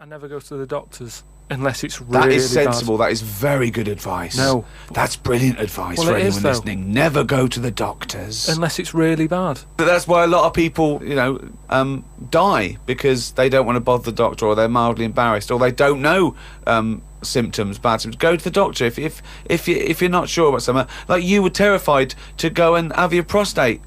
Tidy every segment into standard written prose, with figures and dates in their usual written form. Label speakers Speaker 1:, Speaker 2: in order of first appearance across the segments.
Speaker 1: I never go to the doctors unless it's really
Speaker 2: That is sensible.
Speaker 1: bad.
Speaker 2: That is very good advice.
Speaker 1: No.
Speaker 2: That's brilliant advice
Speaker 1: Well,
Speaker 2: for
Speaker 1: it is,
Speaker 2: anyone
Speaker 1: though.
Speaker 2: listening. Never go to the doctors.
Speaker 1: Unless it's really bad.
Speaker 2: But that's why a lot of people, die because they don't want to bother the doctor, or they're mildly embarrassed, or they don't know symptoms, bad symptoms. Go to the doctor if you're not sure about something. Like you were terrified to go and have your prostate.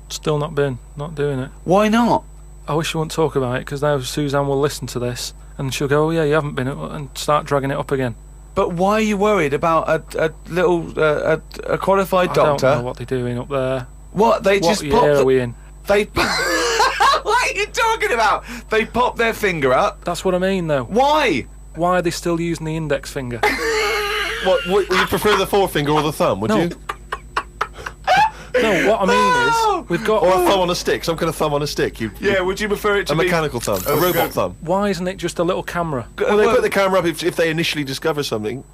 Speaker 1: Still not doing it.
Speaker 2: Why not?
Speaker 1: I wish you wouldn't talk about it, because now Suzanne will listen to this and she'll go, oh yeah, you haven't been, and start dragging it up again.
Speaker 2: But why are you worried about a qualified doctor?
Speaker 1: I don't know what they're doing up there.
Speaker 2: What they just
Speaker 1: year
Speaker 2: pop
Speaker 1: are we in?
Speaker 2: They what are you talking about? They pop their finger up.
Speaker 1: That's what I mean, though.
Speaker 2: Why?
Speaker 1: Why are they still using the index finger?
Speaker 3: What would you prefer, the forefinger or the thumb? Would you?
Speaker 1: No, what I mean is, we've got...
Speaker 3: Or a thumb on a stick, some kind of thumb on a stick.
Speaker 2: Yeah, would you prefer it to
Speaker 3: a
Speaker 2: be...
Speaker 3: mechanical thumb, a robot thumb?
Speaker 1: Why isn't it just a little camera?
Speaker 3: Well, they put the camera up if they initially discover something.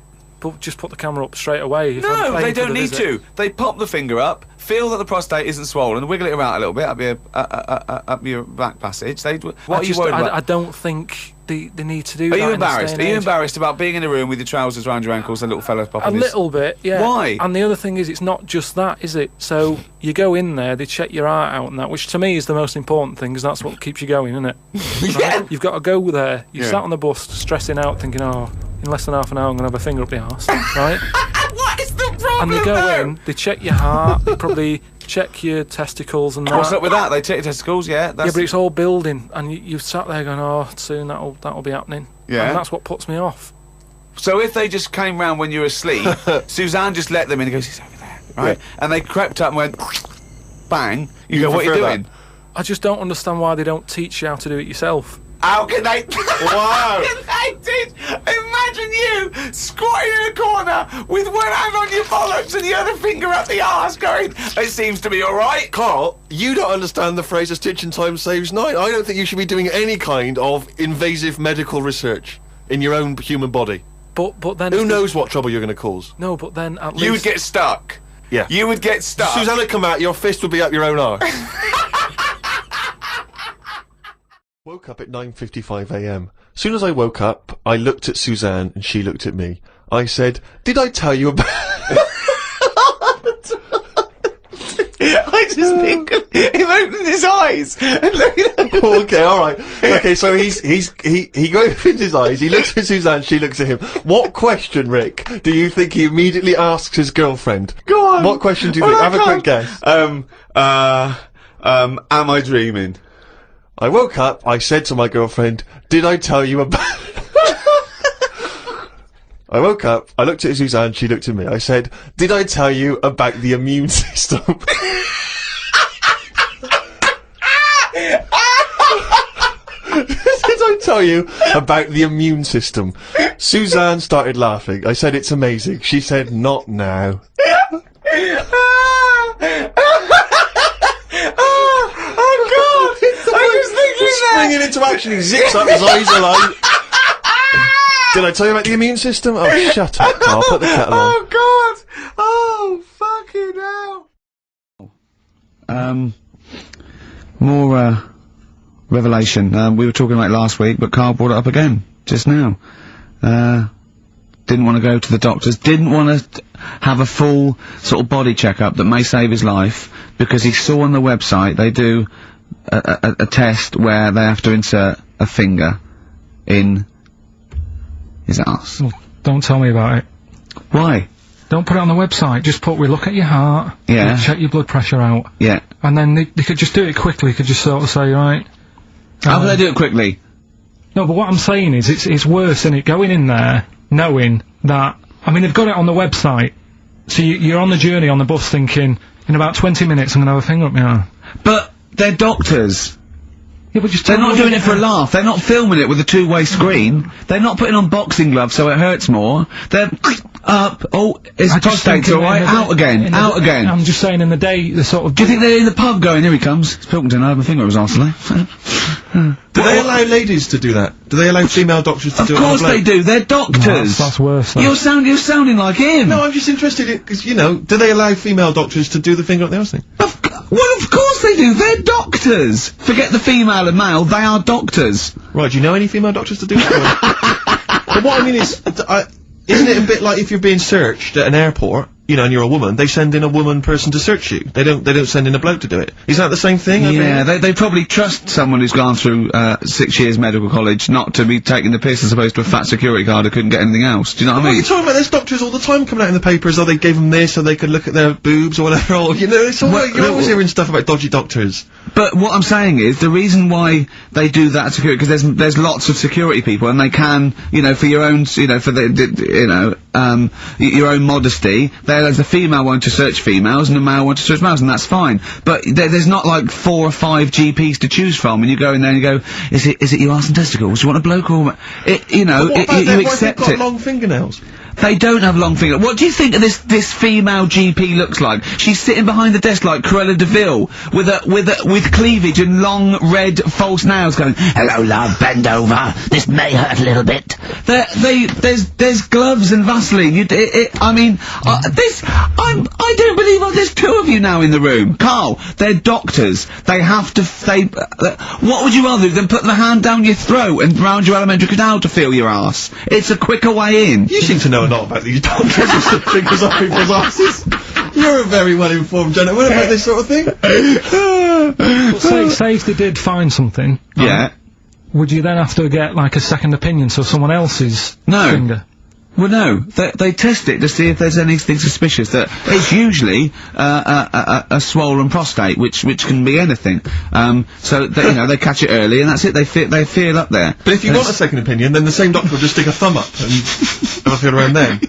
Speaker 1: But just put the camera up straight away.
Speaker 2: No, they don't need to. They pop the finger up, feel that the prostate isn't swollen, wiggle it around a little bit up your back passage. What are you worried about?
Speaker 1: I don't think they need to do that.
Speaker 2: Are you embarrassed?
Speaker 1: In this day and
Speaker 2: Are you
Speaker 1: age.
Speaker 2: embarrassed about being in a room with your trousers around your ankles and little fella popping
Speaker 1: A little bit, yeah.
Speaker 2: Why?
Speaker 1: And the other thing is, it's not just that, is it? So you go in there, they check your heart out and that, which to me is the most important thing, because that's what keeps you going, isn't it?
Speaker 2: Yeah.
Speaker 1: Right? You've got to go there. You
Speaker 2: Yeah.
Speaker 1: sat on the bus, stressing out, thinking, oh, in less than half an hour I'm going to have a finger up the arse, right?
Speaker 2: What is the problem?
Speaker 1: And they go in, they check your heart, they probably check your testicles and that.
Speaker 2: What's up with that? They take your testicles, yeah.
Speaker 1: Yeah, but it's all building, and you've sat there going, oh, soon that'll be happening.
Speaker 2: Yeah.
Speaker 1: And that's what puts me off.
Speaker 2: So if they just came round when you were asleep, Suzanne just let them in and goes, he's over there, right? Yeah. And they crept up and went, bang. You go, what are you doing?
Speaker 3: That?
Speaker 1: I just don't understand why they don't teach you how to do it yourself.
Speaker 2: How can they?
Speaker 3: Wow!
Speaker 2: How can they teach? Imagine you squatting in a corner with one hand on your bollocks and the other finger up the arse going, it seems to be all right.
Speaker 3: Carl, you don't understand the phrase "a stitch in time saves nine." I don't think you should be doing any kind of invasive medical research in your own human body.
Speaker 1: But then...
Speaker 3: Who knows what trouble you're going to cause?
Speaker 1: No, but then at least...
Speaker 2: You would get stuck.
Speaker 3: Yeah.
Speaker 2: You would get stuck.
Speaker 3: Suzanne would come out, your fist would be up your own arse. Woke up at 9:55 a.m. Soon as I woke up, I looked at Suzanne and she looked at me. I said, "Did I tell you about..."
Speaker 2: I just think of him opening his eyes and looking at him.
Speaker 3: Okay, all right. Okay, so he opens his eyes. He looks at Suzanne. She looks at him. What question, Rick, do you think he immediately asks his girlfriend?
Speaker 2: Go on.
Speaker 3: What question do you think? Have a quick guess.
Speaker 2: Am I dreaming?
Speaker 3: I woke up. I said to my girlfriend, "Did I tell you about..." I woke up. I looked at Suzanne. She looked at me. I said, "Did I tell you about the immune system?" Did I tell you about the immune system? Suzanne started laughing. I said, "It's amazing." She said, "Not now."
Speaker 2: Oh God! I was thinking that.
Speaker 3: Springing into action, he zips up, his eyes are like... Did I tell you about the immune system? Oh, shut up, Carl. Put the kettle on.
Speaker 2: Oh God! Oh fucking hell!
Speaker 4: More revelation. We were talking about it last week, but Carl brought it up again just now. Didn't want to go to the doctors. Didn't want to have a full sort of body checkup that may save his life, because he saw on the website they do a test where they have to insert a finger in his arse.
Speaker 1: Well, don't tell me about it.
Speaker 4: Why?
Speaker 1: Don't put it on the website. Just put, we look at your heart.
Speaker 4: Yeah.
Speaker 1: We check your blood pressure out.
Speaker 4: Yeah.
Speaker 1: And then they could just do it quickly. They could just sort of say, right.
Speaker 4: How can they do it quickly?
Speaker 1: No, but what I'm saying is, it's worse than it going in there, knowing that, I mean, they've got it on the website. So you're on the journey on the bus thinking, in about 20 minutes I'm going to have a finger up my arm.
Speaker 4: But they're doctors.
Speaker 1: Yeah, but just
Speaker 4: They're not doing it for a laugh. They're not filming it with a two-way screen. They're not putting on boxing gloves so it hurts more. They're up. Oh, his prostate's all right. Out again. Out again.
Speaker 1: I'm just saying, in the day, the sort of...
Speaker 4: Do you think they're in the pub going, here he comes? It's Pilkington, I have my finger up his arse today.
Speaker 3: Do they allow ladies to do that? Do they allow female doctors to do it?
Speaker 4: Of course they do. They're doctors.
Speaker 1: That's worse. Though.
Speaker 4: You're sounding like him.
Speaker 3: No, I'm just interested, because, you know, do they allow female doctors to do the finger up the arse thing?
Speaker 4: Well, of course they do. They're doctors. Forget the female and male. They are doctors.
Speaker 3: Right, do you know any female doctors to do that? But what I mean is, isn't it a bit like if you're being searched at an airport, you know, and you're a woman, they send in a woman person to search you. They don't send in a bloke to do it. Is that the same thing?
Speaker 4: Yeah, they probably trust someone who's gone through 6 years medical college not to be taking the piss as opposed to a fat security guard who couldn't get anything else. Do you know what I mean?
Speaker 3: What are you talking about? There's doctors all the time coming out in the papers, or they gave them this so they could look at their boobs or whatever, or, you know, it's all you're always hearing stuff about dodgy doctors.
Speaker 4: But what I'm saying is, the reason why they do that security, because there's lots of security people, and they can, you know, for your own, you know, for your own modesty, there's a female one to search females and a male one to search males, and that's fine. But there's not like 4 or 5 GPs to choose from, and you go in there and you go, is it your arse and testicles? Do you want a bloke or you know,
Speaker 3: But what about
Speaker 4: you
Speaker 3: them?
Speaker 4: accept
Speaker 3: What if they've
Speaker 4: it.
Speaker 3: got long fingernails?
Speaker 4: They don't have long fingers. What do you think this female GP looks like? She's sitting behind the desk like Cruella de Vil, with cleavage and long red false nails, going, "Hello, love, bend over. This may hurt a little bit." There's gloves and Vaseline. I don't believe there's 2 of you now in the room. Carl, they're doctors. They have to. What would you rather do than put the hand down your throat and round your alimentary canal to feel your arse? It's a quicker way in.
Speaker 3: You seem to know a lot about these doctors who stick fingers up people's asses. You're a very well-informed gentleman about this sort of thing.
Speaker 1: Well, say if they did find something.
Speaker 4: Yeah.
Speaker 1: Would you then have to get, like, a second opinion, so someone else's finger?
Speaker 4: Well, no. They test it to see if there's anything suspicious. That it's usually a swollen prostate, which can be anything. So they, you know, they catch it early, and that's it. They feel up there.
Speaker 3: But if you want a second opinion, then the same doctor will just stick a thumb up and have a feel around then.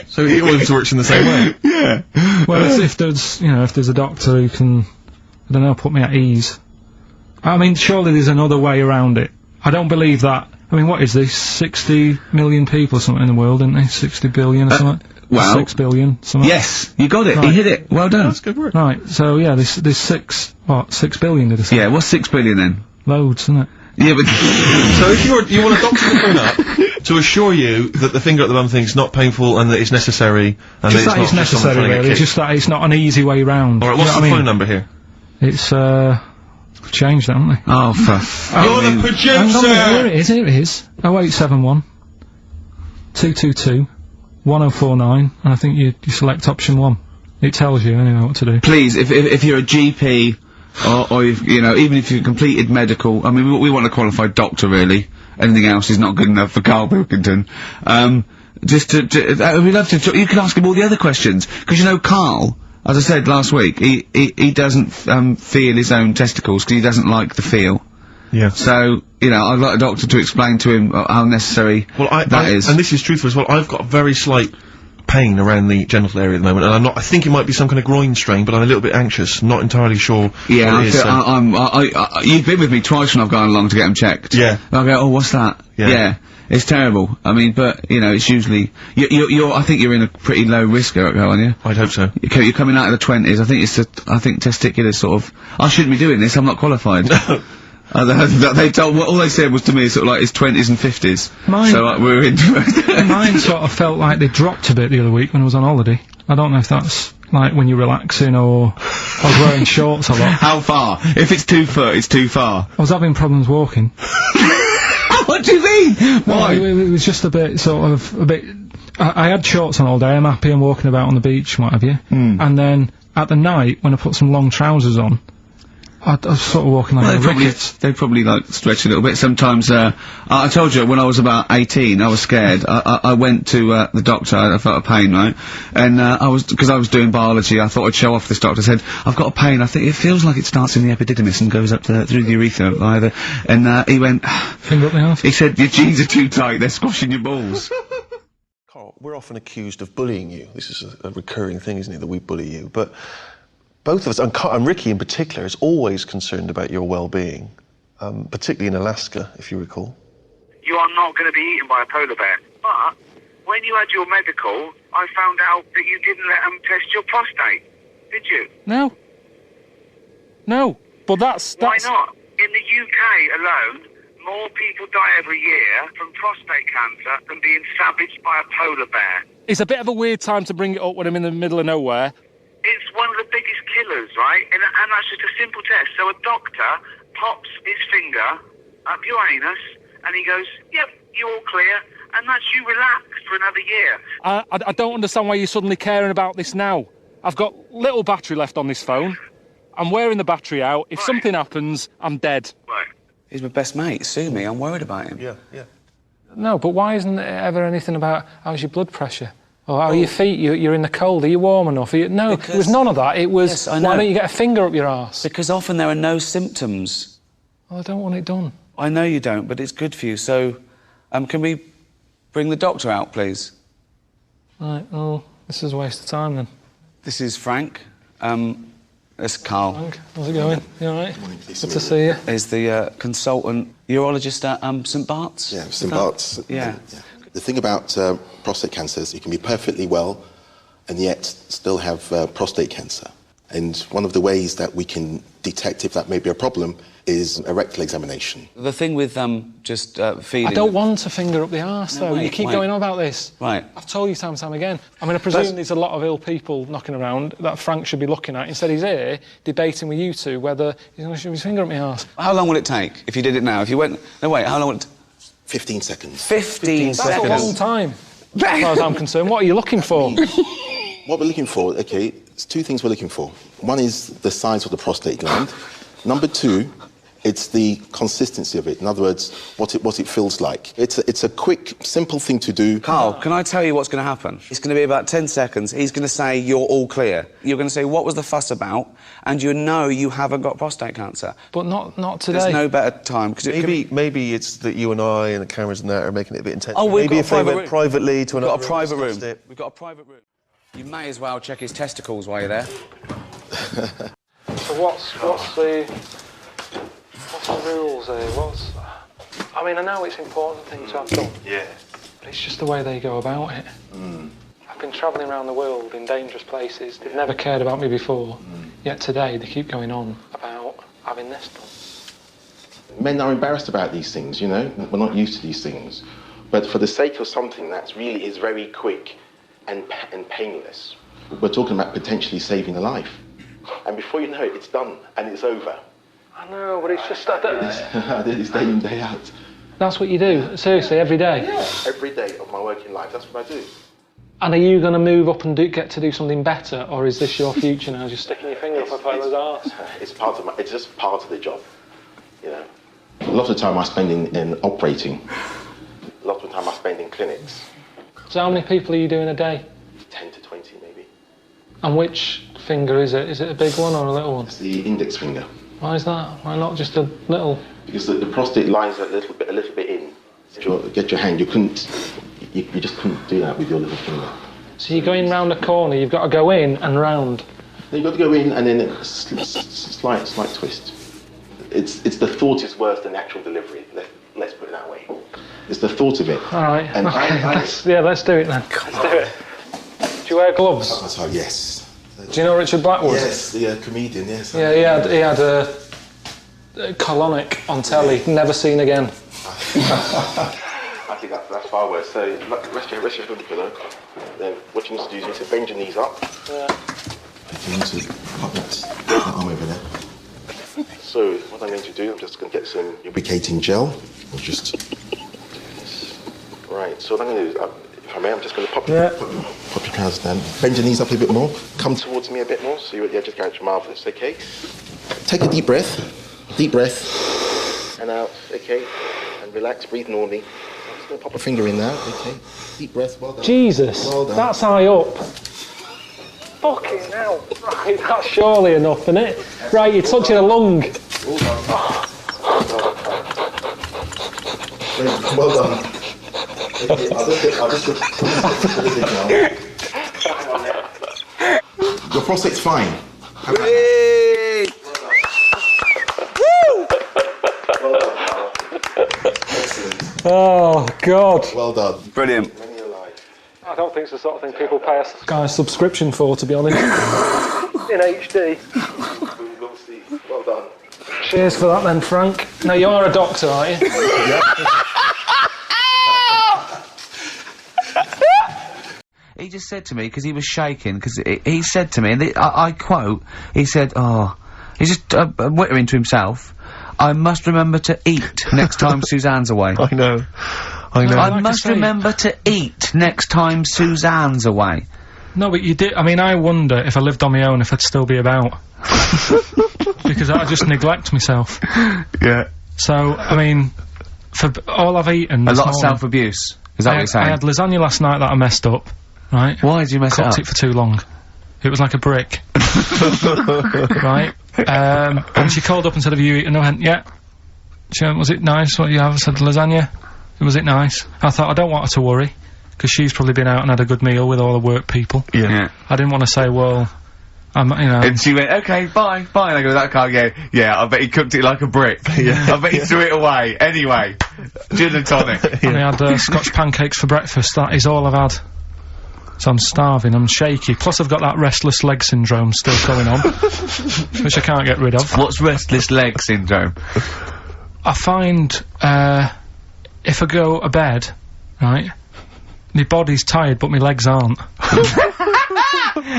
Speaker 3: So it always works in the same way.
Speaker 4: Yeah.
Speaker 1: Well, if there's a doctor who can, I don't know, put me at ease. I mean, surely there's another way around it. I don't believe that. I mean, what is this? 60 million people or something in the world, isn't there? 60 billion or something?
Speaker 4: Well,
Speaker 1: 6 billion, something.
Speaker 4: Yes, you got it.
Speaker 1: Right.
Speaker 4: You hit it. Well done.
Speaker 3: That's good work.
Speaker 1: Right, so yeah, there's 6 billion, did I say?
Speaker 4: Yeah, what's 6 billion then?
Speaker 1: Loads, isn't it?
Speaker 4: Yeah, but
Speaker 3: So if you want a doctor to phone up to assure you that the finger at the bum thing's not painful and that it's necessary, and
Speaker 1: Just
Speaker 3: that
Speaker 1: that
Speaker 3: it's
Speaker 1: it's
Speaker 3: not just someone
Speaker 1: necessary,
Speaker 3: trying to get
Speaker 1: really.
Speaker 3: kicked.
Speaker 1: Just that it's not an easy way round.
Speaker 3: Alright,
Speaker 1: You
Speaker 3: what's
Speaker 1: know
Speaker 3: the
Speaker 1: what I
Speaker 3: phone
Speaker 1: mean?
Speaker 3: number here?
Speaker 1: It's, changed, haven't they?
Speaker 4: oh, for
Speaker 3: You're the
Speaker 1: Hang on,
Speaker 3: producer!
Speaker 1: here it is. 0871 222 1049, and I think you select option 1. It tells you anyway what to do.
Speaker 4: please, if you're a GP, or if, you know, even if you've completed medical, I mean, we want a qualified doctor, really. Anything else is not good enough for Karl Pilkington. Just we'd love to, you can ask him all the other questions, because you know, Karl, as I said last week, he doesn't, feel his own testicles, because he doesn't like the feel.
Speaker 3: Yeah.
Speaker 4: So, you know, I'd like a doctor to explain to him how necessary that is.
Speaker 3: And this is truthful as well, I've got very slight pain around the genital area at the moment, and I think it might be some kind of groin strain, but I'm a little bit anxious, not entirely sure
Speaker 4: Yeah,
Speaker 3: what it is.
Speaker 4: you've been with me twice when I've gone along to get them checked.
Speaker 3: Yeah.
Speaker 4: And I go, oh, what's that?
Speaker 3: Yeah.
Speaker 4: It's terrible. I mean, but, you know, it's usually, I think you're in a pretty low risk, aren't you?
Speaker 3: I'd hope so.
Speaker 4: You're coming out of the 20s. I think testicular sort of, I shouldn't be doing this, I'm not qualified. They told, all they said was to me sort of like his 20s and 50s.
Speaker 1: Mine-
Speaker 4: So we're into it.
Speaker 1: Mine sort of felt like they dropped a bit the other week when I was on holiday. I don't know if that's like when you're relaxing or I was wearing shorts a lot.
Speaker 4: How far? If it's 2 foot, it's too far.
Speaker 1: I was having problems walking.
Speaker 4: What do you mean? Why?
Speaker 1: It was just a bit, I had shorts on all day, I'm happy, I'm walking about on the beach and what have you. And then, at the night, when I put some long trousers on, I was sort of walking like a rickets.
Speaker 4: They probably like stretch a little bit. Sometimes, I told you when I was about 18, I was scared. I went to, the doctor, I felt a pain, right? And, because I was doing biology, I thought I'd show off this doctor. I said, I've got a pain, I think it feels like it starts in the epididymis and goes up through the urethra, either. And, he went,
Speaker 1: Finger up the arse.
Speaker 4: he said, your jeans are too tight, they're squashing your balls.
Speaker 3: Karl, we're often accused of bullying you. This is a recurring thing, isn't it, that we bully you? But both of us, and Ricky in particular, is always concerned about your well-being, particularly in Alaska, if you recall.
Speaker 5: You are not going to be eaten by a polar bear. But when you had your medical, I found out that you didn't let them test your prostate. Did you?
Speaker 1: No. No. But that's...
Speaker 5: Why not? In the UK alone, more people die every year from prostate cancer than being savaged by a polar bear.
Speaker 1: It's a bit of a weird time to bring it up when I'm in the middle of nowhere.
Speaker 5: It's one of the biggest killers, right? And that's just a simple test. So a doctor pops his finger up your anus and he goes, yep, you're all clear. And that's you relaxed for another year.
Speaker 1: I don't understand why you're suddenly caring about this now. I've got little battery left on this phone. I'm wearing the battery out. If something happens, I'm dead.
Speaker 5: Right.
Speaker 2: He's my best mate. Sue me. I'm worried about him.
Speaker 3: Yeah, yeah.
Speaker 1: No, but why isn't there ever anything about how's your blood pressure? Or how are your feet? You're in the cold. Are you warm enough? No, it was none of that. It was,
Speaker 2: Yes, I know.
Speaker 1: why don't you get a finger up your arse?
Speaker 2: Because often there are no symptoms.
Speaker 1: Well, I don't want it done.
Speaker 2: I know you don't, but it's good for you. So, can we bring the doctor out, please?
Speaker 1: Right, well, this is a waste of time then.
Speaker 2: This is Frank. It's Carl.
Speaker 1: Frank, how's it going? You all right? Good to see you.
Speaker 2: Is the consultant urologist at St Bart's?
Speaker 6: Yeah, St Bart's.
Speaker 2: Yeah.
Speaker 6: The thing about prostate cancer is you can be perfectly well and yet still have prostate cancer. And one of the ways that we can detect if that may be a problem is a rectal examination.
Speaker 2: The thing with just feeding...
Speaker 1: I don't want a finger up the arse, though.
Speaker 2: wait,
Speaker 1: You keep
Speaker 2: wait.
Speaker 1: going on about this.
Speaker 2: Right.
Speaker 1: I've told you time and time again. I mean, I presume there's a lot of ill people knocking around that Frank should be looking at. Instead, he's here debating with you two whether he's going to shove his finger up my arse.
Speaker 2: How long will it take if you did it now? If you went... No, wait, how long will it...
Speaker 6: 15 seconds.
Speaker 2: 15
Speaker 1: That's
Speaker 2: seconds.
Speaker 1: a long time, as far as I'm concerned. What are you looking for?
Speaker 6: What we're looking for, okay, it's two things we're looking for. One is the size of the prostate gland. Number two, it's the consistency of it. In other words, what it feels like. It's a quick, simple thing to do.
Speaker 2: Carl, can I tell you what's going to happen? It's going to be about 10 seconds. He's going to say, you're all clear. You're going to say, what was the fuss about? And you know you haven't got prostate cancer.
Speaker 1: But not today.
Speaker 2: There's no better time.
Speaker 3: Maybe it's that you and I and the cameras and that are making it a bit intense.
Speaker 2: Oh, we've
Speaker 3: maybe
Speaker 2: got
Speaker 3: if
Speaker 2: a
Speaker 3: they
Speaker 2: private
Speaker 3: went
Speaker 2: room.
Speaker 3: privately to
Speaker 2: We've
Speaker 3: another
Speaker 2: got a private room.
Speaker 3: discussed it.
Speaker 2: We've got a private room. You may as well check his testicles while you're there.
Speaker 1: So what's the rules here? I mean, I know it's an important thing to have done.
Speaker 3: Yeah.
Speaker 1: But it's just the way they go about it. I've been travelling around the world in dangerous places. They've never cared about me before. Yet today they keep going on about having this done.
Speaker 6: Men are embarrassed about these things, you know. We're not used to these things. But for the sake of something that really is very quick and painless, we're talking about potentially saving a life. And before you know it, it's done and it's over.
Speaker 1: I know, but it's just
Speaker 6: It's day in, day out.
Speaker 1: That's what you do, seriously, every day.
Speaker 6: Yeah. Every day of my working life, that's what I do.
Speaker 1: And are you going to move up and get to do something better, or is this your future now, just sticking your finger up a fella's arse?
Speaker 6: It's just part of the job, you know. A lot of the time I spend in operating. A lot of the time I spend in clinics.
Speaker 1: So how many people are you doing a day?
Speaker 6: 10 to 20 maybe.
Speaker 1: And which finger is it? Is it a big one or a little one?
Speaker 6: It's the index finger.
Speaker 1: Why is that? Why not just a little?
Speaker 6: Because the prostate lies a little bit in. Get your hand, you just couldn't do that with your little finger.
Speaker 1: So you're going round a corner, you've got to go in and round.
Speaker 6: Then you've got to go in and then a slight twist. It's the thought is worse than the actual delivery. Let's put it that way. It's the thought of it.
Speaker 1: All right.
Speaker 6: And
Speaker 1: okay. Let's do it then. Let's do it. Do you wear gloves?
Speaker 6: That's how, yes.
Speaker 1: Do you know Richard Blackwood?
Speaker 6: Yes, the comedian, yes.
Speaker 1: Yeah, he had a colonic on telly, never seen again.
Speaker 6: I think that's far worse. So rest your head on the pillow. Then what you need to do is you need to bend your knees up.
Speaker 1: Yeah.
Speaker 6: You need to pop that arm over there. So what I'm going to do, I'm just going to get some lubricating gel. Or just right. So what I'm going to do, if I may, I'm just going to pop your trousers down. Bend your knees up a bit more. Come towards me a bit more. So you're just going to marvelous. Okay. Take a deep breath. Deep breath. And out. Okay. And relax. Breathe normally. I'm just going to pop a finger in now. Okay. Deep breath. Well done.
Speaker 1: Jesus,
Speaker 6: well done.
Speaker 1: that's high up. Fucking hell. Right, that's surely enough, isn't it? Right, you're touching a lung.
Speaker 6: Well done. Well done. Okay, I'll just your prostate's fine.
Speaker 2: Hey!
Speaker 6: Well done, Carl. Excellent.
Speaker 1: Oh, God.
Speaker 6: Well done.
Speaker 2: Brilliant.
Speaker 6: Many alive.
Speaker 1: I don't think it's the sort of thing people pay a subscription for, to be honest. In HD.
Speaker 6: We'll see. Well done.
Speaker 1: Cheers for that then, Frank. Now, you're a doctor, aren't you?
Speaker 6: Yep.
Speaker 4: He just said to me, because he was shaking, because he said to me, and I quote, he said, oh, he's just wittering to himself, I must remember to eat next time Suzanne's away.
Speaker 3: I know.
Speaker 4: I must remember to eat next time Suzanne's away.
Speaker 1: No, but you did. I mean, I wonder if I lived on my own if I'd still be about. Because I just neglect myself.
Speaker 3: Yeah.
Speaker 1: So, I mean, for all I've eaten
Speaker 4: A
Speaker 1: this
Speaker 4: lot of
Speaker 1: morning,
Speaker 4: self-abuse. Is that what you're saying?
Speaker 1: I had lasagna last night that I messed up, right?
Speaker 4: Why did you mess it up?
Speaker 1: Cooked it for too long. It was like a brick. Right? And she called up and said, have you eaten? I went, yeah. She went, was it nice what you have? I said, lasagna. Was it nice? I thought, I don't want her to worry, because she's probably been out and had a good meal with all the work people.
Speaker 3: Yeah.
Speaker 1: I didn't want to say, well, you know.
Speaker 4: And she went, okay, bye. And I go, that can't go. Yeah, I bet he cooked it like a brick. I bet he threw it away. Anyway, gin and tonic.
Speaker 1: And I had Scotch pancakes for breakfast. That is all I've had. So I'm starving, I'm shaky. Plus I've got that restless leg syndrome still going on, which I can't get rid of.
Speaker 4: What's restless leg syndrome?
Speaker 1: I find, if I go to bed, right, my body's tired but my legs aren't.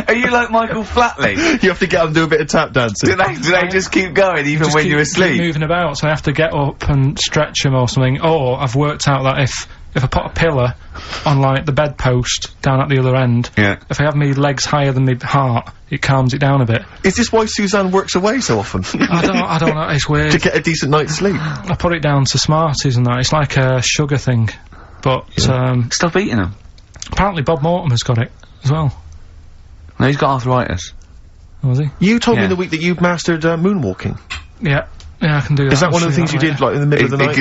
Speaker 4: Are you like Michael Flatley?
Speaker 3: You have to get up and do a bit of tap dancing.
Speaker 4: Do they just keep going even when you're asleep?
Speaker 1: Keep moving about, so I have to get up and stretch them or something. Or I've worked out that if I put a pillar on, like, the bedpost down at the other end, if I have my legs higher than my heart, it calms it down a bit.
Speaker 3: Is this why Suzanne works away so often?
Speaker 1: I don't know, it's weird.
Speaker 3: To get a decent night's sleep?
Speaker 1: I put it down to Smarties and that, it's like a sugar thing. But,
Speaker 4: Stop eating them.
Speaker 1: Apparently Bob Mortimer's got it, as well.
Speaker 4: No, he's got arthritis.
Speaker 1: Oh, was he?
Speaker 3: You told me in the week that you've mastered, moonwalking.
Speaker 1: Yeah. Yeah, I can do that.
Speaker 3: Is that one of the things you did, like, in the middle of the night?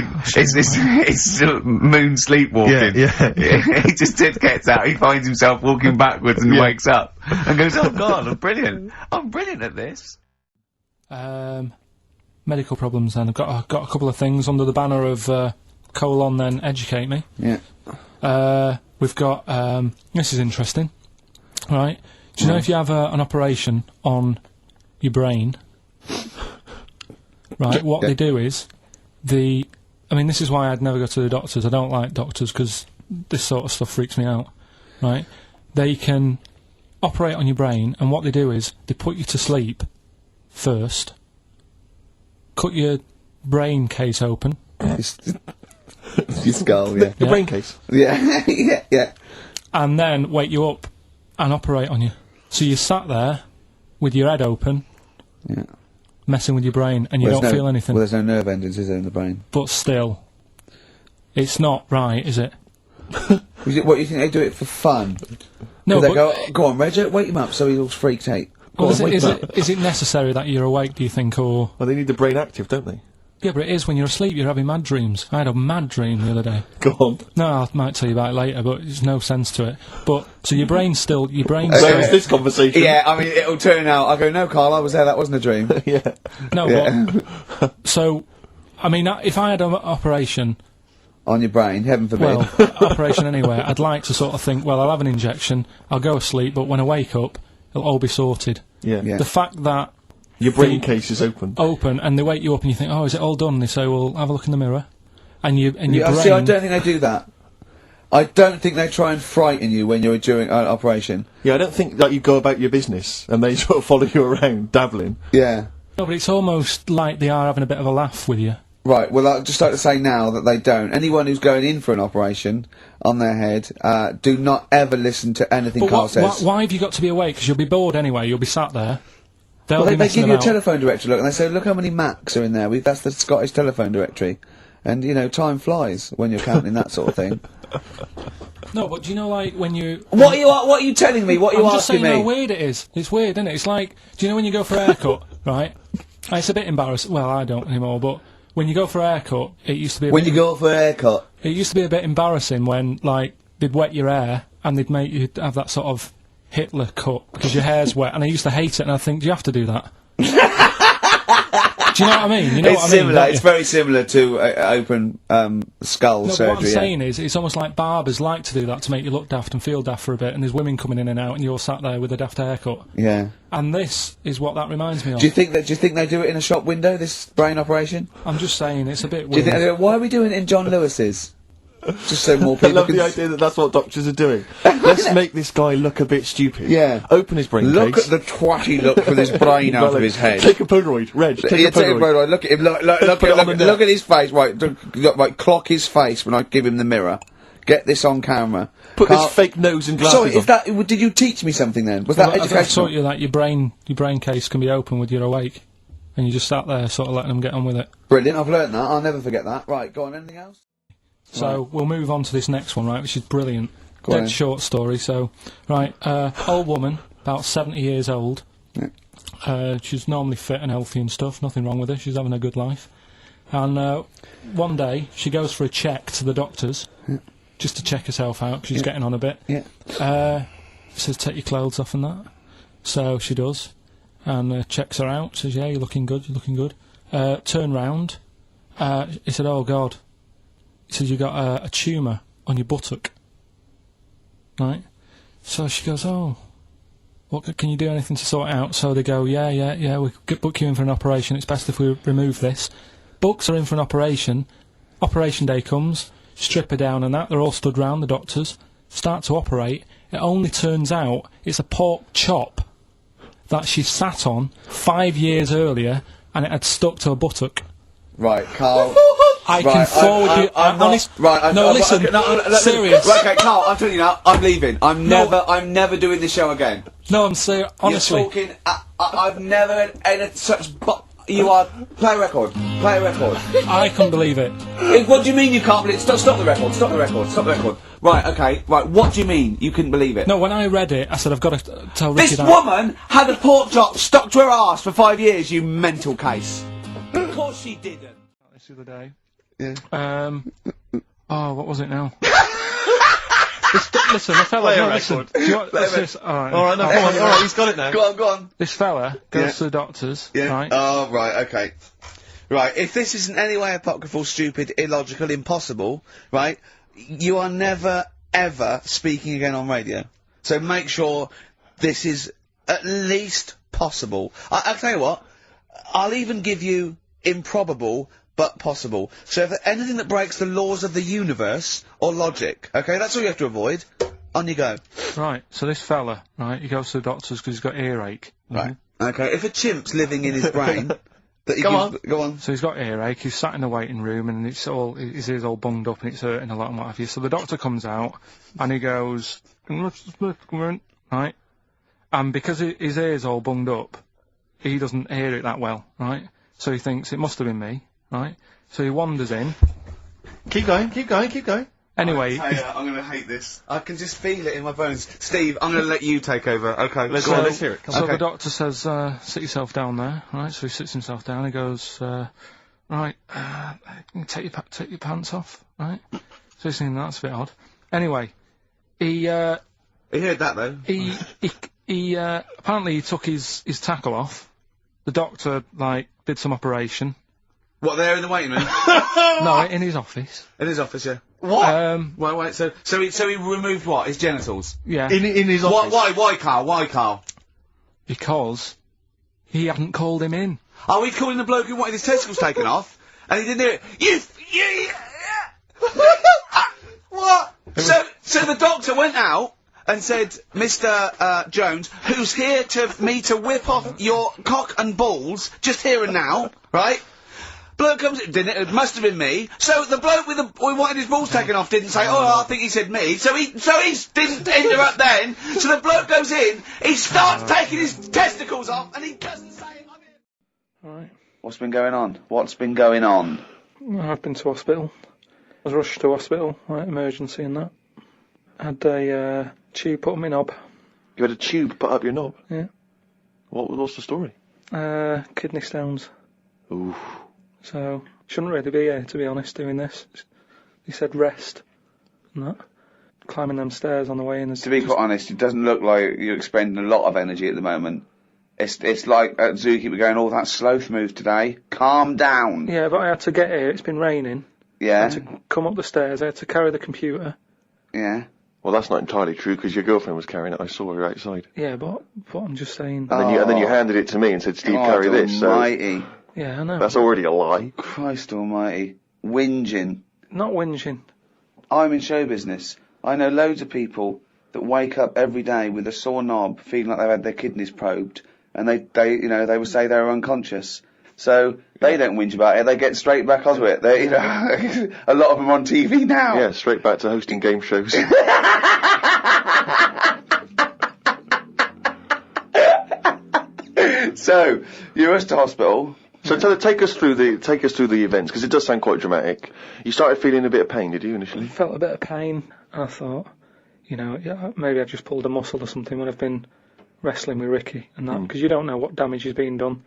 Speaker 4: It's moon sleepwalking.
Speaker 3: Yeah.
Speaker 4: He just gets out, he finds himself walking backwards and wakes up. And goes, oh god, I'm brilliant. I'm brilliant at this.
Speaker 1: Medical problems then. I've got a couple of things under the banner of, colon then educate me.
Speaker 4: Yeah.
Speaker 1: We've got, this is interesting. Right? Do you know if you have an operation on your brain, right, what they do is, I mean, this is why I'd never go to the doctors. I don't like doctors, because this sort of stuff freaks me out, right? They can operate on your brain, and what they do is, they put you to sleep first, cut your brain case open.
Speaker 6: Your skull, yeah.
Speaker 3: The brain case?
Speaker 6: Yeah, yeah.
Speaker 1: And then wake you up and operate on you. So you sat there with your head open, messing with your brain, and you don't feel anything.
Speaker 6: Well, there's no nerve endings, is there, in the brain?
Speaker 1: But still, it's not right, is it?
Speaker 6: What, you think they do it for fun?
Speaker 1: No,
Speaker 6: they go on, Reg, wake him up so he all freaks out.
Speaker 1: Is it necessary that you're awake, do you think, or...?
Speaker 3: Well, they need the brain active, don't they?
Speaker 1: Yeah, but it is when you're asleep, you're having mad dreams. I had a mad dream the other day.
Speaker 3: Go on.
Speaker 1: No, I might tell you about it later, but there's no sense to it. But, so your brain's still...
Speaker 3: So is this conversation?
Speaker 6: Yeah, I mean, it'll turn out, I go, no, Carl, I was there, that wasn't a dream.
Speaker 3: Yeah.
Speaker 1: No, but... So, I mean, if I had an operation...
Speaker 6: On your brain, heaven forbid.
Speaker 1: Well, operation anywhere, I'd like to sort of think, well, I'll have an injection, I'll go asleep, but when I wake up, it'll all be sorted.
Speaker 3: Yeah.
Speaker 1: The fact that...
Speaker 3: Your brain case is open.
Speaker 1: And they wake you up and you think, oh, is it all done? And they say, well, have a look in the mirror. And your brain...
Speaker 6: See, I don't think they do that. I don't think they try and frighten you when you're doing an operation.
Speaker 3: Yeah, I don't think that you go about your business and they sort of follow you around, dabbling.
Speaker 6: Yeah.
Speaker 1: No, but it's almost like they are having a bit of a laugh with you.
Speaker 6: Right, well, I'd just like to say now that they don't. Anyone who's going in for an operation on their head, do not ever listen to anything Carl says.
Speaker 1: Why have you got to be awake? Because you'll be bored anyway, you'll be sat there.
Speaker 6: Well, they give you a telephone directory, look, and they say, look how many Macs are in there. That's the Scottish telephone directory. And, you know, time flies when you're counting that sort of thing.
Speaker 1: No, but do you know, like, when you...
Speaker 6: What are you telling me? What are you
Speaker 1: I'm
Speaker 6: asking
Speaker 1: just saying
Speaker 6: me?
Speaker 1: how weird it is. It's weird, isn't it? It's like, do you know when you go for a haircut, right? It's a bit embarrassing. Well, I don't anymore, but when you go for a haircut, it used to be
Speaker 6: you go for a haircut?
Speaker 1: It used to be a bit embarrassing when, like, they'd wet your hair and they'd make you have that sort of Hitler cut because your hair's wet, and I used to hate it, and I think, do you have to do that? Do you know what I mean? You know
Speaker 6: it's
Speaker 1: what I mean?
Speaker 6: Similar. It's very similar to open skull surgery.
Speaker 1: What I'm saying is, it's almost like barbers like to do that to make you look daft and feel daft for a bit, and there's women coming in and out, and you're sat there with a daft haircut.
Speaker 6: Yeah.
Speaker 1: And this is what that reminds me of.
Speaker 6: Do you think they do it in a shop window? This brain operation?
Speaker 1: I'm just saying, it's a bit weird.
Speaker 6: Do you think they do it? Why are we doing it in John Lewis's?
Speaker 4: Just so more
Speaker 3: I
Speaker 4: people
Speaker 3: love
Speaker 4: can
Speaker 3: the idea that that's what doctors are doing. Let's make this guy look a bit stupid.
Speaker 4: Yeah.
Speaker 3: Open his brain
Speaker 4: Look
Speaker 3: case.
Speaker 4: at the twatty look with his brain out of his head.
Speaker 3: Take a Polaroid. Reg, take a Polaroid.
Speaker 4: Look at him. Look
Speaker 3: put it on the net.
Speaker 4: at his face. Right, right. Clock his face when I give him the mirror. Get this on camera.
Speaker 3: Put this fake nose and glasses
Speaker 4: Sorry,
Speaker 3: on.
Speaker 4: is that? Did you teach me something then? Was that
Speaker 1: I've
Speaker 4: educational?
Speaker 1: taught you that your brain case can be open with you're awake, and you just sat there sort of letting them get on with it.
Speaker 4: Brilliant. I've learnt that. I'll never forget that. Right, go on. Anything else?
Speaker 1: So we'll move on to this next one, right, which is brilliant.
Speaker 4: Go on
Speaker 1: Dead
Speaker 4: then.
Speaker 1: short story. So, right, old woman, about 70 years old.
Speaker 4: Yeah.
Speaker 1: She's normally fit and healthy and stuff. Nothing wrong with her. She's having a good life. And one day she goes for a check to the doctors, just to check herself out. 'Cause she's getting on a bit.
Speaker 4: Yeah.
Speaker 1: Says take your clothes off and that. So she does, and checks her out. Says yeah, you're looking good. You're looking good. Turn round. He said, oh God. He says, you got a tumour on your buttock. Right? So she goes, oh, what, can you do anything to sort it out? So they go, yeah, we could book you in for an operation. It's best if we remove this. Books are in for an operation. Operation day comes, strip her down and that. They're all stood round, the doctors. Start to operate. It only turns out it's a pork chop that she sat on 5 years earlier, and it had stuck to her buttock.
Speaker 4: Right, Carl.
Speaker 1: I can forward you. Serious.
Speaker 4: Right, okay, Carl, I'm telling you now, I'm leaving. I'm never doing this show again.
Speaker 1: No, I'm serious. Honestly.
Speaker 4: You're talking, I've never had such, you are, play a record.
Speaker 1: I couldn't believe it.
Speaker 4: What do you mean you can't believe it? Stop the record. Right, okay, right, what do you mean you couldn't believe it?
Speaker 1: No, when I read it, I said, I've got to tell Ricky
Speaker 4: This
Speaker 1: that.
Speaker 4: woman had a pork chop stuck to her arse for 5 years, you mental case. Of course she didn't.
Speaker 1: This the other day.
Speaker 4: Yeah.
Speaker 1: Oh, what was it now? Listen, the fella. No, listen. Do you want, this, all right,
Speaker 3: no, come on, all right, he's got it now.
Speaker 4: Go on.
Speaker 1: This fella goes to the doctors, right?
Speaker 4: Oh, right, okay. Right, if this isn't any way apocryphal, stupid, illogical, impossible, right, you are never, ever speaking again on radio. So make sure this is at least possible. I'll tell you what, I'll even give you improbable, but possible. So if anything that breaks the laws of the universe or logic, okay, that's all you have to avoid. On you go.
Speaker 1: Right, so this fella, right, he goes to the doctors because he's got earache.
Speaker 4: Right. Okay, if a chimp's living in his brain, that he go on.
Speaker 1: So he's got earache, he's sat in the waiting room and it's all, his ear's all bunged up and it's hurting a lot and what have you. So the doctor comes out and he goes, right, and because his ear's all bunged up, he doesn't hear it that well, right? So he thinks it must have been me, right? So he wanders in.
Speaker 3: Keep going.
Speaker 1: Anyway,
Speaker 4: I'm going to hate this. I can just feel it in my bones. Steve, I'm going to let you take over. Okay,
Speaker 3: Let's hear it. Come
Speaker 1: so
Speaker 3: on.
Speaker 1: the doctor says, sit yourself down there, right? So he sits himself down, he goes, right, take your pants off, right? So he's thinking, that's a bit odd. Anyway, he heard
Speaker 4: that though.
Speaker 1: He apparently he took his tackle off. The doctor, like, did some operation.
Speaker 4: What, there in the waiting room?
Speaker 1: No, in his office.
Speaker 4: In his office, yeah.
Speaker 3: What?
Speaker 4: Wait, so he removed what? His genitals?
Speaker 1: Yeah.
Speaker 3: In his office.
Speaker 4: Why, Carl?
Speaker 1: Because he hadn't called him in.
Speaker 4: Oh, he'd called in the bloke who wanted his testicles taken off, and he didn't do it. What? So the doctor went out and said, Mr. Jones, who's here to whip off your cock and balls, just here and now, right? Bloke comes in, didn't it? It must have been me. So the bloke who wanted his balls taken off didn't say, oh, I think he said me. So he didn't interrupt then. So the bloke goes in, he starts taking his testicles off, and he doesn't say it.
Speaker 1: Right.
Speaker 4: What's been going on?
Speaker 1: I've been to hospital. I was rushed to hospital, like emergency and that. Had a tube put on my knob.
Speaker 3: You had a tube put up your knob?
Speaker 1: Yeah.
Speaker 3: What's the story?
Speaker 1: Kidney stones.
Speaker 3: Ooh.
Speaker 1: So, shouldn't really be here, to be honest, doing this. He said rest. And that. Climbing them stairs on the way in.
Speaker 4: To be quite honest, it doesn't look like you're expending a lot of energy at the moment. It's like at Zookeeper going, oh, that sloth move today. Calm down.
Speaker 1: Yeah, but I had to get here. It's been raining.
Speaker 4: Yeah.
Speaker 1: I had to come up the stairs. I had to carry the computer.
Speaker 4: Yeah.
Speaker 3: Well, that's not entirely true, because your girlfriend was carrying it. I saw her outside.
Speaker 1: Yeah, but I'm just saying.
Speaker 3: And then you handed it to me and said, Steve, carry this.
Speaker 4: Almighty.
Speaker 1: Yeah, I know.
Speaker 3: That's already a lie.
Speaker 4: Christ almighty. Whinging.
Speaker 1: Not whinging.
Speaker 4: I'm in show business. I know loads of people that wake up every day with a sore knob, feeling like they've had their kidneys probed, and they would say they were unconscious. So they don't whinge about it. They get straight back onto it. They, a lot of them on TV now.
Speaker 3: Yeah, straight back to hosting game shows.
Speaker 4: So you're rushed to hospital.
Speaker 3: So take us through the events, because it does sound quite dramatic. You started feeling a bit of pain, did you, initially?
Speaker 1: I felt a bit of pain, and I thought, maybe I just pulled a muscle or something when I've been wrestling with Ricky and that, because you don't know what damage is being done.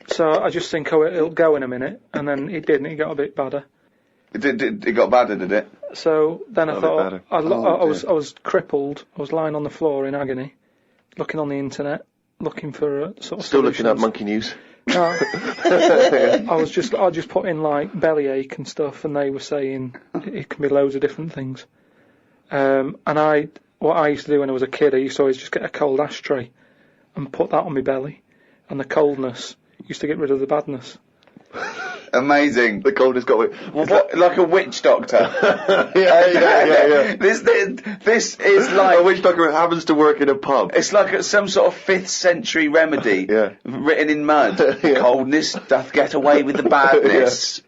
Speaker 1: So I just think, it'll go in a minute, and then it didn't. It got a bit badder.
Speaker 4: It got badder, did it?
Speaker 1: So then I thought, I was crippled. I was lying on the floor in agony, looking on the internet, looking for sort of
Speaker 3: still
Speaker 1: solutions.
Speaker 3: looking at Monkey News.
Speaker 1: No, I just put in like bellyache and stuff, and they were saying it can be loads of different things. And what I used to do when I was a kid, I used to always just get a cold ashtray and put that on my belly, and the coldness used to get rid of the badness.
Speaker 4: Amazing.
Speaker 3: The coldness got away.
Speaker 4: Like a witch doctor.
Speaker 3: Yeah.
Speaker 4: This is like
Speaker 3: a witch doctor happens to work in a pub.
Speaker 4: It's like some sort of 5th century remedy.
Speaker 3: Yeah.
Speaker 4: Written in mud. Coldness doth get away with the badness.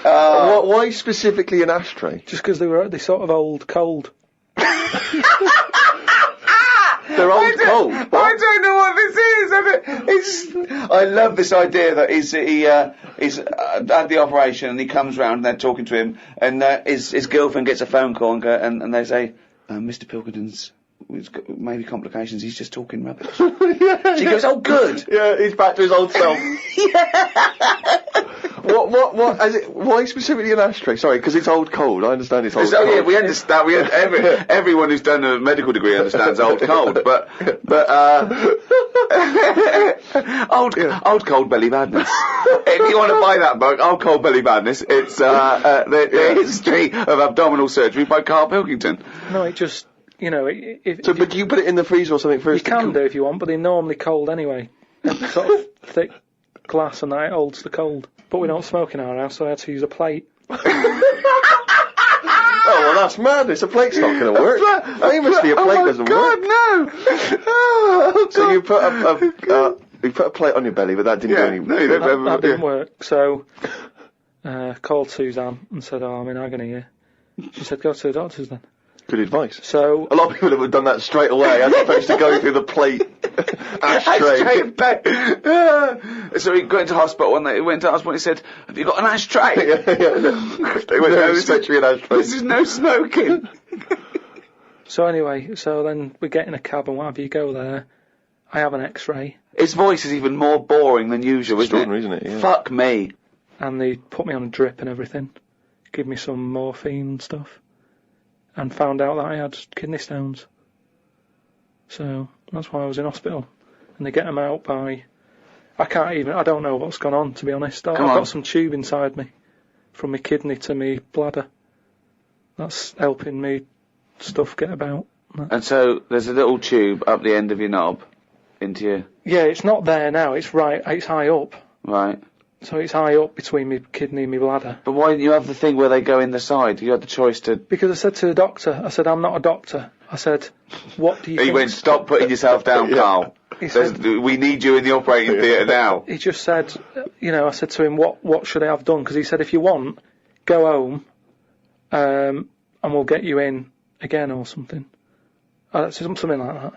Speaker 3: Why specifically an ashtray?
Speaker 1: Just because they sort of old cold.
Speaker 3: They're old cold.
Speaker 4: I don't know what this is. I love this idea that he had the operation and he comes round and they're talking to him, and his girlfriend gets a phone call and they say, Mr. Pilkington's maybe complications. He's just talking rubbish. She goes, oh, good.
Speaker 3: Yeah, he's back to his old self. What? Why specifically an ashtray? Sorry, because it's old cold. I understand it's old cold.
Speaker 4: Yeah, we understand. Everyone who's done a medical degree understands old cold, but old cold belly badness. If you want to buy that book, Old Cold Belly Badness, it's the history of abdominal surgery by Karl Pilkington.
Speaker 1: No, it just
Speaker 3: but you put it in the freezer or something first?
Speaker 1: You can do if you want, but they're normally cold anyway. Sort of thick glass and that, it holds the cold. But we don't smoke in our house, so I had to use a plate.
Speaker 3: Oh, well, that's madness. A plate's not going to work. It must be a plate doesn't work.
Speaker 4: No!
Speaker 3: So you put a plate on your belly, but that didn't do anything.
Speaker 1: That didn't work. So, called Suzanne and said, I'm in agony here. She said, go to the doctors then.
Speaker 3: Good advice.
Speaker 1: So
Speaker 3: a lot of people have done that straight away, as opposed to going through the plate ashtray.
Speaker 4: So he went to hospital and he went to hospital and he said, have you got an ashtray?
Speaker 3: They went, no, essentially an ashtray.
Speaker 4: This is no smoking.
Speaker 1: So anyway, then we get in a cab and what have you, go there. I have an X-ray.
Speaker 4: His voice is even more boring than usual,
Speaker 3: isn't it? Yeah.
Speaker 4: Fuck me.
Speaker 1: And they put me on a drip and everything. Give me some morphine and stuff. And found out that I had kidney stones. So that's why I was in hospital. And they get them out by... I don't know what's gone on, to be honest. I've got some tube inside me. From my kidney to my bladder. That's helping me stuff get about.
Speaker 4: And so there's a little tube up the end of your knob into your...
Speaker 1: Yeah, it's not there now. It's high up.
Speaker 4: Right.
Speaker 1: So it's high up between my kidney and my bladder.
Speaker 4: But why didn't you have the thing where they go in the side? You had the choice to...
Speaker 1: Because I said to the doctor, I'm not a doctor. I said, what do you think?
Speaker 4: He went, stop putting yourself down, Carl. He said, we need you in the operating theatre now.
Speaker 1: He just said, I said to him, what should I have done? Because he said, if you want, go home, and we'll get you in again or something. Something like that.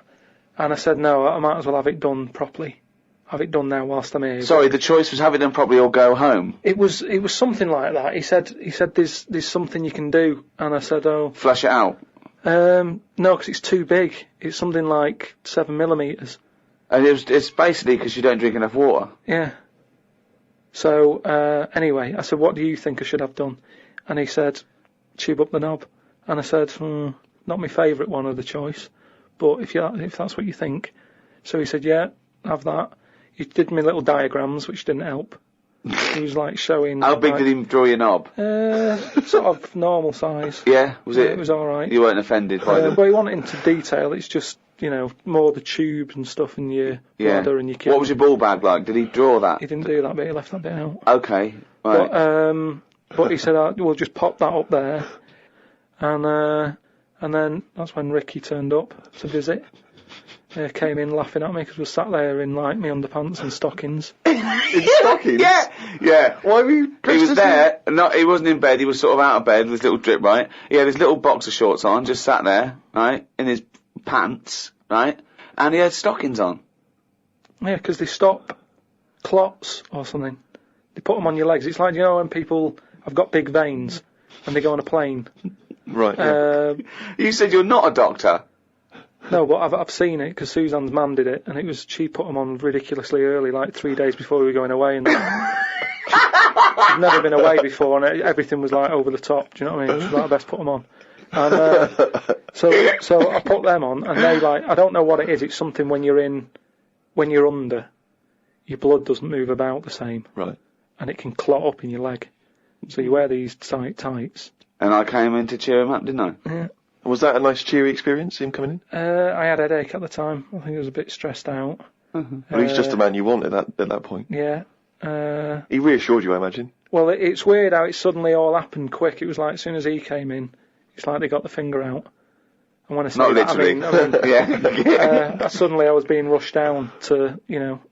Speaker 1: And I said, no, I might as well have it done properly. Have it done now whilst I'm here.
Speaker 4: Sorry, the choice was have it done properly or go home.
Speaker 1: It was something like that. He said there's something you can do, and I said, oh.
Speaker 4: Flush it out.
Speaker 1: No, because it's too big. It's something like 7 millimeters.
Speaker 4: And it's basically because you don't drink enough water.
Speaker 1: Yeah. So anyway, I said, what do you think I should have done? And he said, tube up the knob. And I said, not my favourite one of the choice, but if that's what you think. So he said, yeah, have that. He did me little diagrams, which didn't help. He was like showing...
Speaker 4: How big did he draw your knob?
Speaker 1: Sort of normal size.
Speaker 4: Yeah? Was it?
Speaker 1: It was alright.
Speaker 4: You weren't offended by them?
Speaker 1: But he went into detail. It's just, more the tubes and stuff in your bladder and your kidney.
Speaker 4: What was your ball bag like? Did he draw that?
Speaker 1: He didn't do that bit. He left that bit out.
Speaker 4: Okay. Right.
Speaker 1: But, But he said, we'll just pop that up there. And then that's when Ricky turned up to visit. Came in laughing at me because we sat there in like my underpants and stockings.
Speaker 3: In stockings?
Speaker 2: Yeah.
Speaker 3: Why were you?
Speaker 2: He was there. He wasn't in bed. He was sort of out of bed with his little drip, right? He had his little boxer shorts on, just sat there, right, in his pants, right, and he had stockings on.
Speaker 1: Yeah, because they stop clots or something. They put them on your legs. It's like, you know, when people have got big veins and they go on a plane.
Speaker 3: Right. Yeah.
Speaker 2: You said you're not a doctor.
Speaker 1: No, but I've seen it because Suzanne's mum did it, and she put them on ridiculously early, like 3 days before we were going away, and she'd never been away before, and everything was like over the top. Do you know what I mean? She's like, I best put them on. And so I put them on, and they like, I don't know what it is. It's something when you're under, your blood doesn't move about the same,
Speaker 3: Right.
Speaker 1: and it can clot up in your leg. So you wear these tight tights.
Speaker 2: And I came in to cheer him up, didn't I?
Speaker 1: Yeah.
Speaker 3: Was that a nice cheery experience, him coming in?
Speaker 1: I had a headache at the time. I think I was a bit stressed out.
Speaker 3: Well, he's just the man you wanted at that point.
Speaker 1: Yeah.
Speaker 3: He reassured you, I imagine.
Speaker 1: Well, it's weird how it suddenly all happened quick. It was like as soon as he came in, it's like they got the finger out. And when I say
Speaker 2: Not
Speaker 1: that,
Speaker 2: literally.
Speaker 1: I mean,
Speaker 2: Yeah.
Speaker 1: suddenly I was being rushed down to,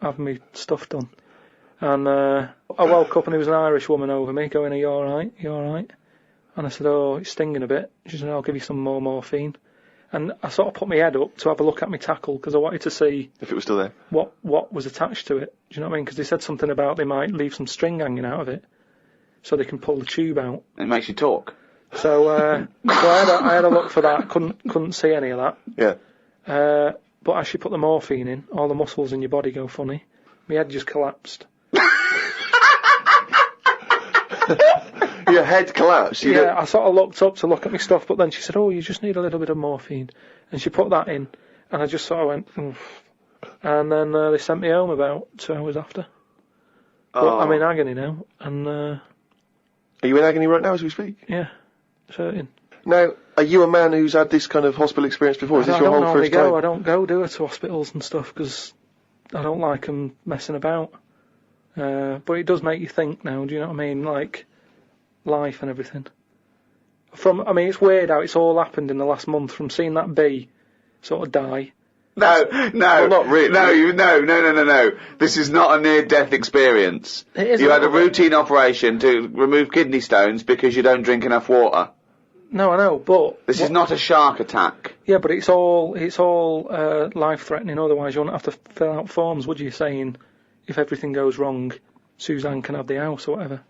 Speaker 1: have my stuff done. And I woke up and there was an Irish woman over me going, "Are you all right? You all right?" And I said, "Oh, it's stinging a bit." She said, "I'll give you some more morphine." And I sort of put my head up to have a look at my tackle because I wanted to see
Speaker 3: If it was still there.
Speaker 1: what was attached to it. Do you know what I mean? Because they said something about they might leave some string hanging out of it so they can pull the tube out.
Speaker 2: It makes you talk.
Speaker 1: So I had a look for that. Couldn't see any of that.
Speaker 3: Yeah.
Speaker 1: But as she put the morphine in, all the muscles in your body go funny. My head just collapsed.
Speaker 3: Your head collapsed.
Speaker 1: I sort of looked up to look at my stuff, but then she said, "Oh, you just need a little bit of morphine," and she put that in, and I just sort of went, oof. And then they sent me home about 2 hours after. But I'm in agony now, and
Speaker 3: Are you in agony right now as we speak?
Speaker 1: yeah, it's hurting.
Speaker 3: Now, are you a man who's had this kind of hospital experience before? Is this
Speaker 1: I
Speaker 3: your
Speaker 1: don't
Speaker 3: whole
Speaker 1: normally
Speaker 3: first time?
Speaker 1: I don't go to hospitals and stuff because I don't like them messing about. But it does make you think now. Do you know what I mean? Like life and everything. It's weird how it's all happened in the last month. From seeing that bee sort of die.
Speaker 2: No.
Speaker 3: Well, not really.
Speaker 2: No. This is not a near-death experience.
Speaker 1: It is
Speaker 2: You
Speaker 1: a
Speaker 2: had a
Speaker 1: little bit.
Speaker 2: routine operation to remove kidney stones because you don't drink enough water.
Speaker 1: No, I know, but
Speaker 2: This is not a shark attack.
Speaker 1: Yeah, but it's all life-threatening. Otherwise, you wouldn't have to fill out forms, would you? Saying if everything goes wrong, Suzanne can have the house or whatever.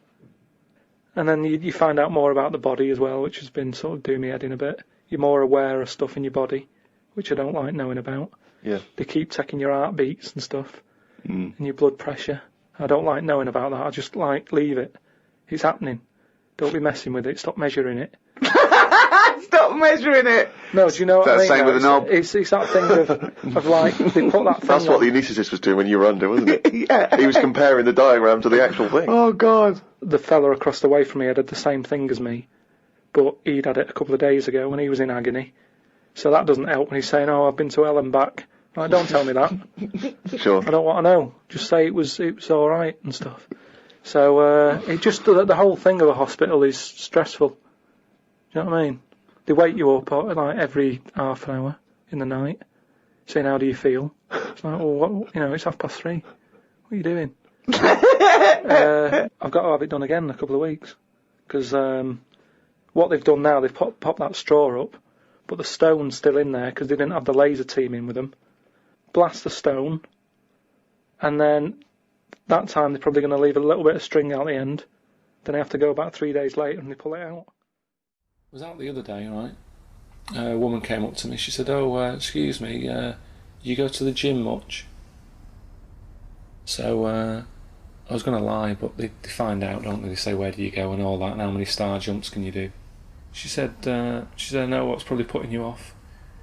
Speaker 1: And then you find out more about the body as well, which has been sort of doing me head in a bit. You're more aware of stuff in your body, which I don't like knowing about.
Speaker 3: Yeah.
Speaker 1: They keep checking your heartbeats and stuff, and your blood pressure. I don't like knowing about that. I just leave it. It's happening. Don't be messing with it. Stop measuring it.
Speaker 2: Stop measuring it!
Speaker 1: No, do you know what I mean?
Speaker 2: Same with a knob.
Speaker 1: It's that thing of like, they put that thing
Speaker 3: That's what
Speaker 1: on.
Speaker 3: the anaesthetist was doing when you were under, wasn't it?
Speaker 2: Yeah.
Speaker 3: He was comparing the diagram to the actual thing.
Speaker 2: Oh, God.
Speaker 1: The fella across the way from me had the same thing as me, but he'd had it a couple of days ago when he was in agony. So that doesn't help when he's saying, "Oh, I've been to hell and back." Like, don't tell me that.
Speaker 3: Sure.
Speaker 1: I don't want to know. Just say it was all right and stuff. So it just the whole thing of a hospital is stressful. Do you know what I mean? They wake you up like every half an hour in the night, saying, "How do you feel?" It's like, "Well, it's 3:30. What are you doing?" I've got to have it done again in a couple of weeks because what they've done now, they've popped that straw up, but the stone's still in there because they didn't have the laser team in with them. Blast the stone, and then that time they're probably going to leave a little bit of string out the end. Then I have to go about 3 days later and they pull it out. I was out the other day, right? A woman came up to me. She said, "Oh, excuse me, you go to the gym much?" So I was going to lie, but they find out, don't they? They say, "Where do you go?" and all that, and how many star jumps can you do? She said, "I know what's probably putting you off."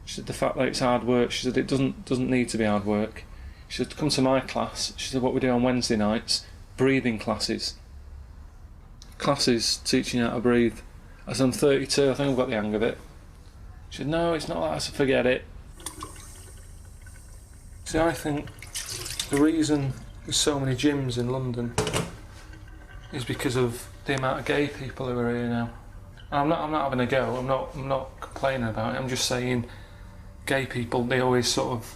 Speaker 1: She said, "The fact that it's hard work." She said, "It doesn't need to be hard work." She said, "Come to my class." She said, "What we do on Wednesday nights, breathing classes. Classes teaching you how to breathe." I said, "I'm 32, I think I've got the hang of it." She said, "No, it's not that." I said, "Forget it." See, I think the reason there's so many gyms in London is because of the amount of gay people who are here now. I'm not having a go. I'm not complaining about it. I'm just saying, gay people, they always sort of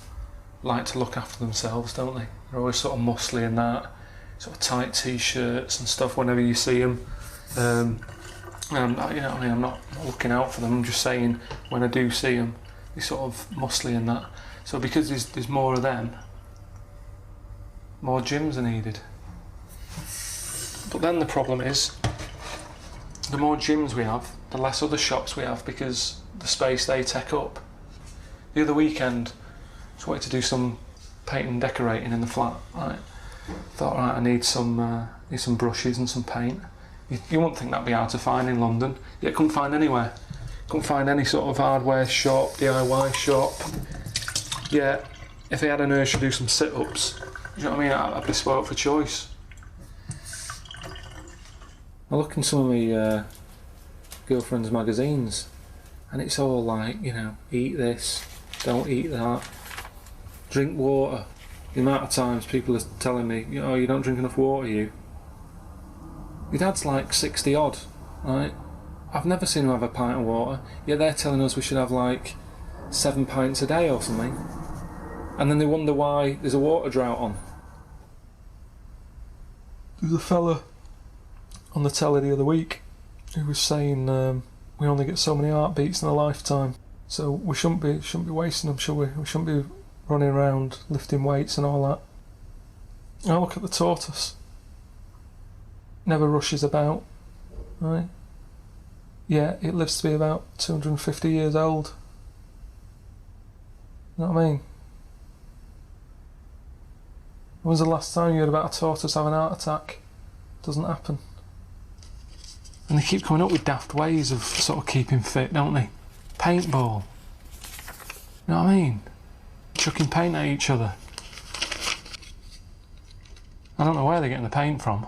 Speaker 1: like to look after themselves, don't they? They're always sort of muscly and that, sort of tight t-shirts and stuff whenever you see them. And you know what I mean, I'm not looking out for them. I'm just saying, when I do see them, they're sort of muscly and that. So because there's more of them, more gyms are needed. But then the problem is, the more gyms we have, the less other shops we have, because the space they take up. The other weekend, I just wanted to do some painting and decorating in the flat. Right, thought, right, I need some brushes and some paint. You wouldn't think that'd be hard to find in London. Yet couldn't find anywhere. Couldn't find any sort of hardware shop, DIY shop. Yeah, if they had an urge to do some sit-ups, you know what I mean, I'd be spoilt for choice. I look in some of my girlfriend's magazines, and it's all like, you know, eat this, don't eat that, drink water. The amount of times people are telling me, oh, you don't drink enough water, you. Your dad's like 60 odd, right? I've never seen him have a pint of water, yet they're telling us we should have like 7 pints a day or something. And then they wonder why there's a water drought on. There's a fella on the telly the other week who was saying we only get so many heartbeats in a lifetime, so we shouldn't be wasting them, should we? We shouldn't be running around lifting weights and all that. Now look at the tortoise. Never rushes about, right? Yeah, it lives to be about 250 years old. You know what I mean? When was the last time you heard about a tortoise having a heart attack? Doesn't happen. And they keep coming up with daft ways of sort of keeping fit, don't they? Paintball. You know what I mean? Chucking paint at each other. I don't know where they're getting the paint from.